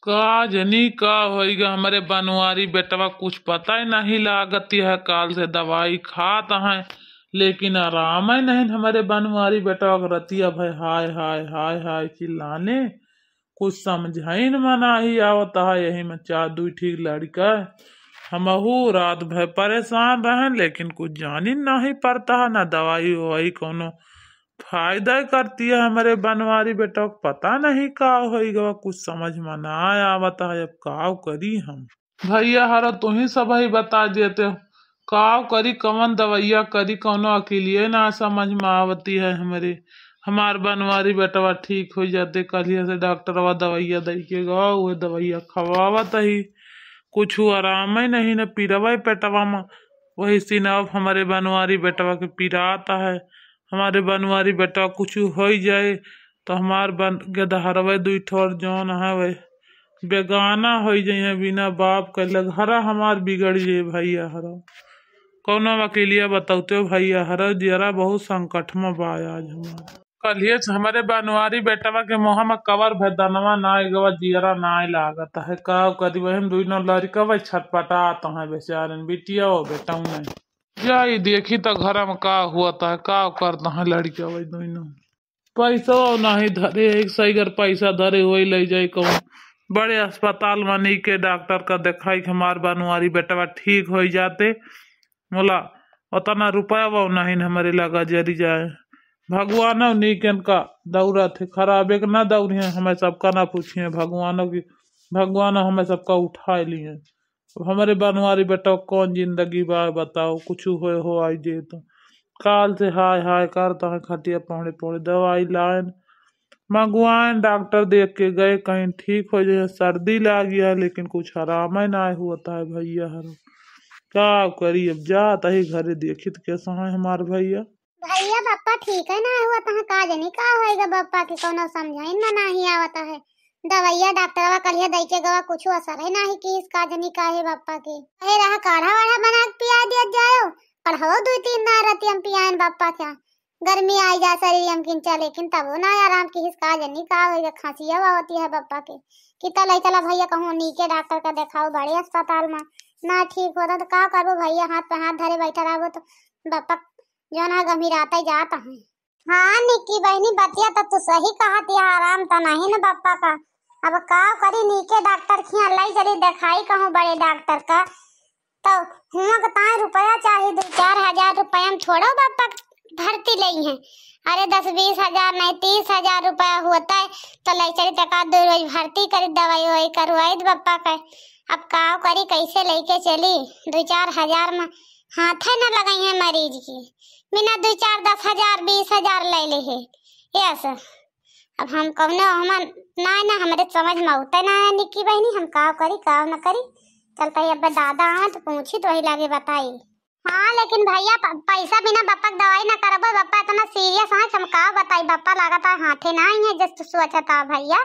का जनी का होइगा हमारे बनवारी बेटवा कुछ पता ही नहीं लागती है। काल से दवाई खाता है लेकिन आराम ही नहीं। हमारे बनवारी बेटवा को रतिया भाई हाय हाय हाय हाय चिल्लाने कुछ समझ ही न मना ही आवता है। यही में चार दुई ठीक लड़का है। हमहू रात भर परेशान रहे लेकिन कुछ जान ही नहीं पड़ता है। ना दवाई ववाई कोनो फायदा ही करती है। हमारे बनवारी बेटा को पता नहीं का होगा कुछ समझ में ना आवता है। अब काव करी हम भैया हरा तुम ही सब ही बता देते हो। काव करी कौन दवाइया करी कोनो अकेलिए ना समझ में आवती है। हमार बनवारी बेटवा ठीक हो जाते कलिया से डॉक्टरवा दवाइया दे के गवा वो दवाइया खवावत ही कुछ आराम ही नहीं न पीरवा पेटवा में। वही सिनफ हमारे बनवारी बेटवा के पीराता है। हमारे बनवारी बेटवा कुछ हो जाए तो हमार बन गदहरवे दुई ठोर जौन है वे बेगाना हो जाए बिना बाप के लगहरा हमार बिगड़ जाए। भैया हरा कौन अकेलिया बताते हो भैया हरा जरा बहुत संकट में बा आज हमारा। कलिए हमारे बनवारी बेटवा के मुँह में कवर भेदनवा ना गवा जियरा ना लागत है। का करी वही दुई नो लड़का वही छटपटाता है बेचारे बिटिया हो बेटा नहीं जाई देखी तो घर में का हुआ है का करता है लड़का वही दुई नो पैसा नहीं धरे एक सही अगर पैसा धरे वही ले जाए कहूँ बड़े अस्पताल में नी के डॉक्टर का दिखाई के हमार बनवारी बेटवा ठीक हो जाते मोला उतना रुपया वो नहीं हमारे लगा जरी जाए। भगवान नीकन का दौरा थे खराब एक ना दौड़िए हमें सबका ना पूछिए भगवानों की भगवान हमें सबका उठा लिए। अब हमारे बनवारी बेटा कौन जिंदगी बा बताओ कुछ हो आई जे तो काल से हाय हाय करता है खटिया पौड़े पौड़े दवाई लाइन मंगवाएं डॉक्टर देख के गए कहीं ठीक हो जाए। सर्दी लग गया लेकिन कुछ आराम ही ना होता है भैया हर क्या करी। अब जाता ही घरे देखी तो कैसा है हमार भैया भैया पापा ठीक है ना हुआ तहाँ का जनी का होएगा पापा के कोनो समझाइन में नहीं आवता है। दवाइया डॉक्टरवा कलिया दई के गवा कुछ असर है नहीं कि इसका जनी का है पापा के ए रहा काढ़ा वाढ़ा बना के पिया दिया जाओ पढ़ाओ दो तीन ना रात हम पियान पापा क्या गर्मी आई जा शरीर हम किंचा लेकिन तब ना आराम की इसका जनी का होएगा खांसी हवा होती है पापा के कितना लई चला भैया कहूं नीचे डॉक्टर का दिखाओ बड़े अस्पताल में ना ठीक होता तो का करबो भैया हाथ पे हाथ धरे बैठा रहो तो पापा जो ना गंभीराता ही जाता है। हाँ निक्की बहनी बतिया तो तू सही कहा तिया आराम तो नहीं ना पापा का। अब का करी नीचे डॉक्टर खिया लाई चली दिखाई कहूँ बड़े डॉक्टर का तो हुआ का रुपया चाहिए 2-4 हजार रुपया हम छोड़ो पापा भर्ती ली है। अरे 10-20 हजार नहीं 30 हजार रुपया होता है तो लाई चली टका 2 रोज भर्ती करी दवाई वही करवाई पापा का। अब का करी कैसे लेके चली 2-4 हजार में हाथ है न लगाई है मरीज की बिना 2-4-10 हजार 20 हजार ले ले है यस। अब हम कौनो हम ना हमारे समझ में उतना ना निक्की बहनी हम का करी का न करी चल कहीं अब दादा आए तो पूछी तो वही लागे बताई। हाँ लेकिन भैया पैसा बिना बापा दवाई ना करबो बापा इतना सीरियस है हम का बताई बापा लागत है हाथे ना ही है जस्ट सोचता भैया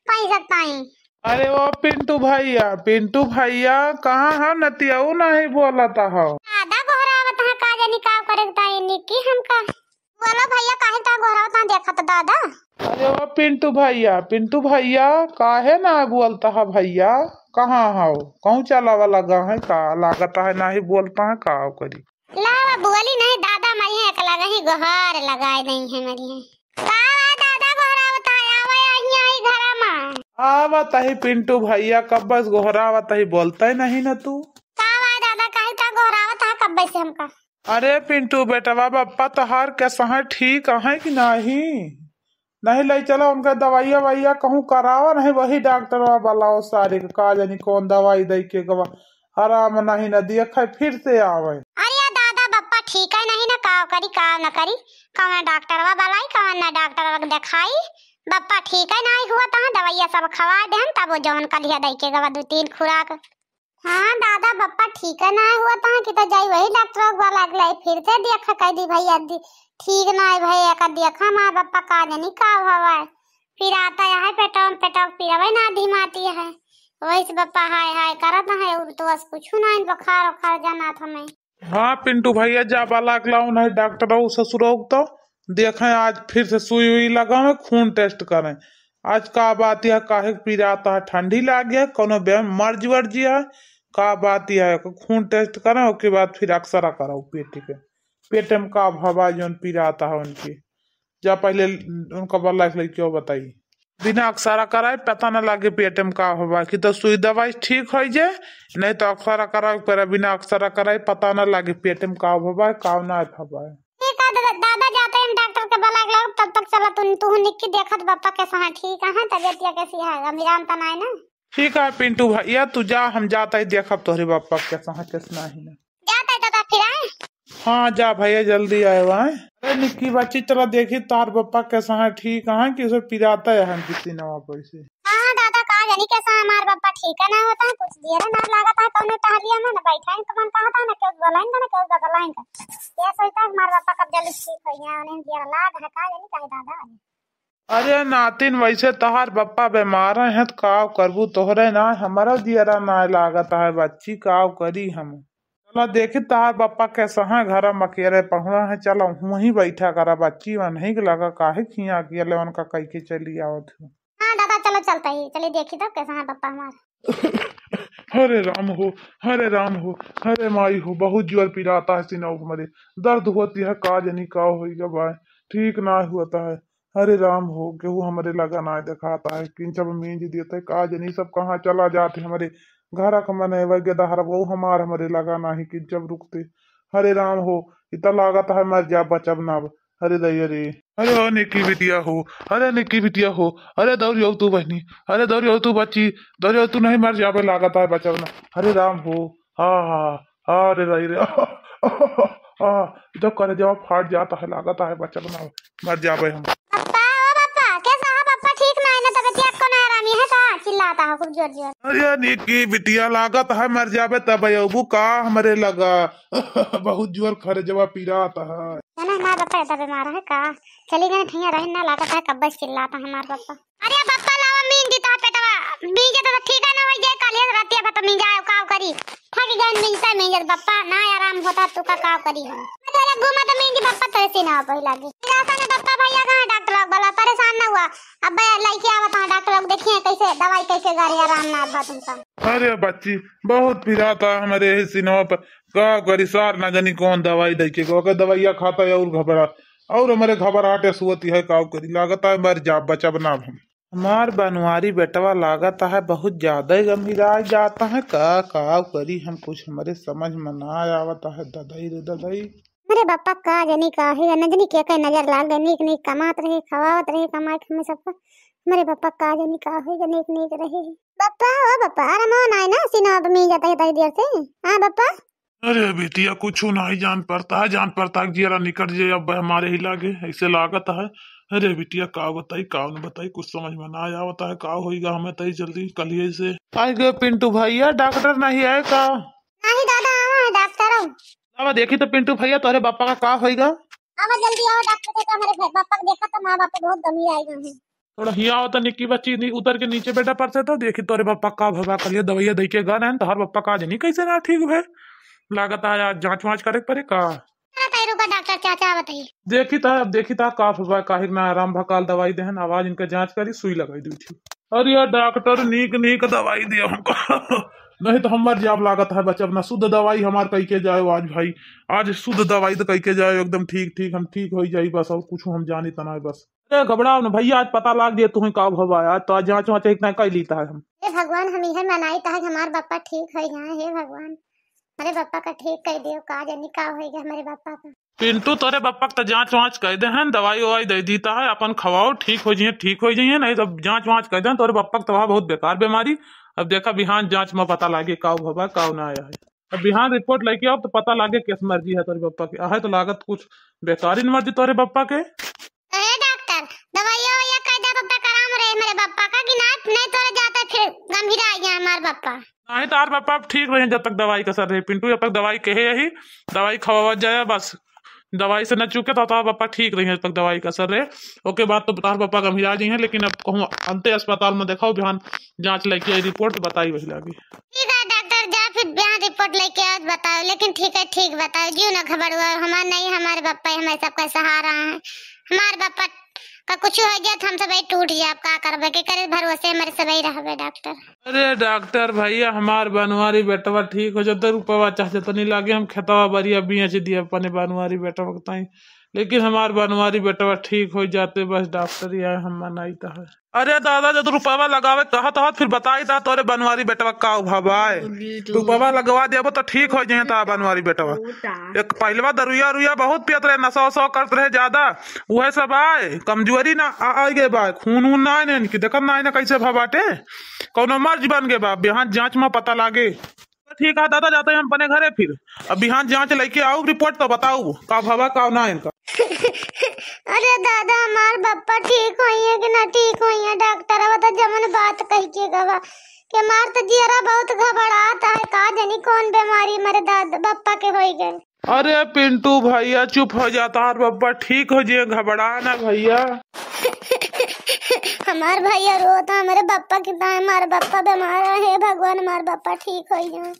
पैसा ताई। अरे वो पिंटू भैया कहाँ है नतिया नहीं बोलता हो दादा गोहरावत है का जानी का करता है निक्की हमका बोलो भैया काहे ता गोहरावत देखत दादा। अरे वो पिंटू भैया काहे ना बोलता है भैया कहाँ हो कहूँ चलावा लगा है का लागता है ना ही बोलता है का करी लावा बोली नहीं दादा मैं एक लगा ही गोहार लगाए नहीं है मेरी का दादा गोहरावत है आवे आई घर में आवत ही पिंटू भैया कब बस गोहरावत ही बोलता ही नहीं ना तू का दादा काहे ता गोहरावत है कब से हमका। अरे पिंटू बेटवा बापा तोहार कैसा है ठीक है कि नहीं ले चला उनका दवाइया वैया कहूँ करावा नहीं वही डॉक्टर वाला सारे का जानी कौन दवाई दे के गवा आराम नहीं न देख फिर से आवे। अरे दादा बापा ठीक है नहीं ना का करी का न करी कौन डॉक्टर वाला कौन ना डॉक्टर दिखाई बापा ठीक है नहीं हुआ तो दवाइया सब खवा दे तब जौन कलिया दे के गवा 2-3 खुराक। हाँ दादा बापा ठीक है ना हुआ तो कि तो जाई वही डॉक्टर वाला अगले फिर से देख कह दी भैया ठीक ना है भैया का देखा माँ बापा का जानी का हवा फिर आता है पेटो पिरावे ना धीमाती है वही से बापा हाय हाय करत है तो बस कुछ ना बुखार जाना था मैं। हाँ पिंटू भैया जा बाला लाऊं नहीं डॉक्टर ससुर तो देखें आज फिर से सुई हुई लगावे खून टेस्ट करें आज का बात यह काहे पिराता है, ठंडी लाग गया कोनो मर्ज वर्जी है का बात यह है, खून टेस्ट करा उसके बाद फिर अक्सरा कराओ पेट के पेट में का हवा जो पिराता है उनकी। जा पहले उनका बल्ला क्यों बताइए बिना अक्सरा कराए पता न लगे पेट में का हवा कि तो सुई दवाई ठीक हो जाए, नहीं तो अक्सरा कराए पर बिना अक्सरा कराए पता न लगे पेट में का हवा का ना हवा है। ठीक है दादा जाते हैं डॉक्टर के बुला के लाओ, तब तक चला तू निक्की देखत पापा कैसा है, ठीक है तबियत या कैसी है, अमीरान तना है ना। ठीक है पिंटू भैया तू जा, हम जाता ही देखब तोहरे पापा कैसा है कैसा नहीं है। जाता है दादा फिर आए। हाँ जा भैया जल्दी आए वहाँ। अरे निक्की बच्ची चला देखी तार पापा कैसा है, ठीक है कि उसे पिराता है हम किसी नवा पैसे। हाँ दादा कहा जानी कैसा है हमारे पापा, ठीक है ना होता है कुछ देर ना लागत है कौन टहलिया में ना बैठा है तो मन कहा था ना क्यों बोलाएंगे ना क्यों बदलाएंगे, ये सोचता है हमारे पापा कब जल्दी ठीक हो गया उन्हें देर लाग है कहा जानी कहे दादा। अरे नातिन वैसे तहार बप्पा बीमार है तो काव करबू तोहरे ना हमारा दियरा ना लागत है बच्ची काव करी हम। चलो देखी तहार बप्पा कैसा है घर में अकेले पहुना है, चलो वहीं बैठा करा बच्ची वह नहीं लगा काहे खिया अकेले उनका कह के चली आओ थी। हाँ दादा चलो चलता ही चलिए देखी तो कैसा है पापा हमारे। हरे राम हो हरे राम हो हरे माई हो, बहुत जोर पिराता है सीना मरे दर्द होती है काजनी का होगा भाई ठीक ना होता है। हरे राम हो केहू हमारे लगा ना दिखाता है कि जब मींज देते है काजनी सब कहाँ चला जाते हमारे घर का मन है गदहर वो हमारे लगा ना ही कि जब रुकते। हरे राम हो इतना लागत है मर जा बचब ना। अरे दैया रे अरे ओ निक्की बिटिया हो, अरे निक्की बिटिया हो, अरे दौड़ियो तू बहनी, अरे दौड़ियो तू बच्ची, दौड़ियो तू नहीं मर जावे लागत है बचब ना। हरे राम हो हाँ हाँ हाँ अरे रे जब करे जब फाट जाता है लागत है बचब ना मर जावे हम। पापा ओ पापा कैसा है पापा, ठीक ना है ना तबीयत को ना आरामी है का चिल्लाता है खूब जोर जोर। अरे निक्की बिटिया लागत है मर जावे तब अबू का हमारे लगा बहुत जोर खरे जब पीराता है ना ना पापा ऐसा बीमार है का चली गए ठैया रहे ना लागत है कब चिल्लाता है हमारे पापा। अरे पापा लावा मीन दीता पेटवा मीन तो ठीक है ना हो जाए काले रातिया पता मीन जाए काव करी थक गए मीनता मीन पापा ना आराम होता तू का काव करी हम तेरे घुमा तो मीन पापा तो ऐसे ना पहला के रास्ता में पापा भैया कहां डॉक्टर लोग बोला परेशान ना हुआ अब लइके आवत है डॉक्टर लोग देखिए कैसे दवाई कैसे गाड़ी आराम ना आबा तुमका। अरे बच्ची बहुत पिराता हमारे सीनों पर का करी सार ना जानी कौन दवाई दे के दवाइया खाता है और घबरा और हमारे घबराहटे सुवती है काव करी लागत है मर जा बचब ना हम। हमार बनवारी बेटवा लागत है बहुत ज्यादा ही गंभीरा जाता है का काव करी हम कुछ हमारे समझ में ना आवता है ददाई रे ददाई। अरे बापा का जनी का है न जनी के नजर लाग गई नीक नीक कमात रहे खवावत रहे कमाई हमें सबका मेरे पापा का जनी का है नीक नीक रहे पापा ओ पापा आराम ना है ना सीना अब मिल जाता है इतनी देर से। हाँ पापा अरे बेटिया कुछ नहीं जान पड़ता है जरा निकट जाए अब हमारे ही लागे ऐसे लागत है। अरे बेटिया का न बताई कुछ समझ में ना आवता है का होगा हमें तई जल्दी कलिए से आए गए पिंटू भैया डॉक्टर नहीं आए का। नहीं दादा आवा है डॉक्टर अब देखी तो पिंटू भैया तोरे पापा का होगा आवा जल्दी आओ डॉक्टर के हमारे पापा को देखा तो मां बाप बहुत गंभीर आएगा है थोड़ा हिया होता निक्की बच्ची उतर के नीचे बेटा पड़ते तो देखी तोरे पापा का भवा कलिए दवाइया दे के गन है तो हर पापा का नहीं कैसे ना ठीक है लागत है आज जांच वाँच करे पड़े का डॉक्टर चाचा बताइए। देखी था काफ हुआ काहे ना आराम भकाल दवाई देहन आवाज इनका जांच करी सुई लगाई दी थी। अरे यार डॉक्टर नीक दवाई दिया हमको नहीं तो हमार जाब लागत है बचब ना शुद्ध दवाई हमार कह के जाए आज भाई आज शुद्ध दवाई तो कह के जाए एकदम ठीक हम ठीक हो जाई बस और कुछ हम जानी तना है बस। अरे घबराओ ना भैया आज पता लाग दिया तुम्हें का भवा आज तो आज जांच वाँच इतना कह लीता है हम। हे भगवान हम यह मनाई था हमारे पापा ठीक हो जाए, हे भगवान हमारे पापा का ठीक कर दियो का जानी का होगा हमारे पापा का। पिंटू तोरे पापा तो जांच वाँच कर दे हैं दवाई ववाई दे दीता है अपन खवाओ ठीक हो जाइए नहीं तो जांच वाँच कर दे तोरे पापा तो बहुत बेकार बीमारी। अब देखा बिहान जांच में पता लागे काव भवा काव ना आया है। अब बिहान रिपोर्ट लेके आओ तो पता लागे किस मर्जी है तोरे पापा की है तो लागत कुछ बेकारी मर्जी तोरे पापा के। डॉक्टर दवाइयां या कर दे पापा कराम रहे मेरे पापा का कि नहीं तोरे जाता फिर गंभीर आ गया हमारे पापा। नहीं तो यार पापा ठीक रहे जब तक दवाई का असर रहे पिंटू जब तक दवाई कहे यही दवाई खवा जाए बस दवाई से न चुके तो पापा ठीक रही जब तक दवाई का असर रहे ओके बाद तो तार पापा गंभीर आ जाए लेकिन अब कहूँ अंते अस्पताल में दिखाओ बिहान जांच लेके रिपोर्ट बताई वही लागी। ठीक है डॉक्टर जा फिर बिहान रिपोर्ट लेके आओ बताओ लेकिन ठीक बताओ क्यों ना खबर हुआ हमारे नहीं हमारे पापा हमें सबका सहारा है हमारे पापा का कुछ हो गया तो हम सब टूट जाए, का करबे के करे भरोसे हमारे सब रहबे डॉक्टर। अरे डॉक्टर भैया हमार बनवारी बेटवा ठीक हो जाता, रुपवा चाहते तो नहीं लागे, हम खेतवा बरिया बेच दिए अपने बनवारी बेटवा के ताई, लेकिन हमार बनवारी बेटवा ठीक हो जाते, बस डॉक्टर ही आए हम मनाईता है। अरे दादा जब रुपवा लगावे कहत हो फिर बताई था तोरे बनवारी बेटवा का भवाए, रुपवा लगवा देबो तो ठीक हो जाए ता बनवारी बेटवा। एक पहलवा दरुया रुया बहुत पियत रहे, नशा वशा करते रहे ज्यादा, वह सब आए कमजोरी ना आ गए बा, खून वून ना आए कि देखत ना आए कैसे भवाटे, कौनो मर्ज बन गए बा, बिहान जांच में पता लागे। ठीक है दादा जाते हैं हम अपने घरे, फिर अब बिहान जांच लेके आओ रिपोर्ट तो बताऊ का भवा का ना इनका। अरे दादा हमार बप्पा ठीक होई है कि ना ठीक होई है, डॉक्टर अब तो जमन बात कह के गवा के मार तो जियरा बहुत घबराता है, का जानी कौन बीमारी मेरे दादा बप्पा के होई गए। अरे पिंटू भैया चुप हो जाता है, बप्पा ठीक हो जाए, घबरा ना भैया। हमार भैया रोता हमारे बप्पा की, हमारे बप्पा बीमार है, भगवान हमारे बप्पा ठीक हो जाए।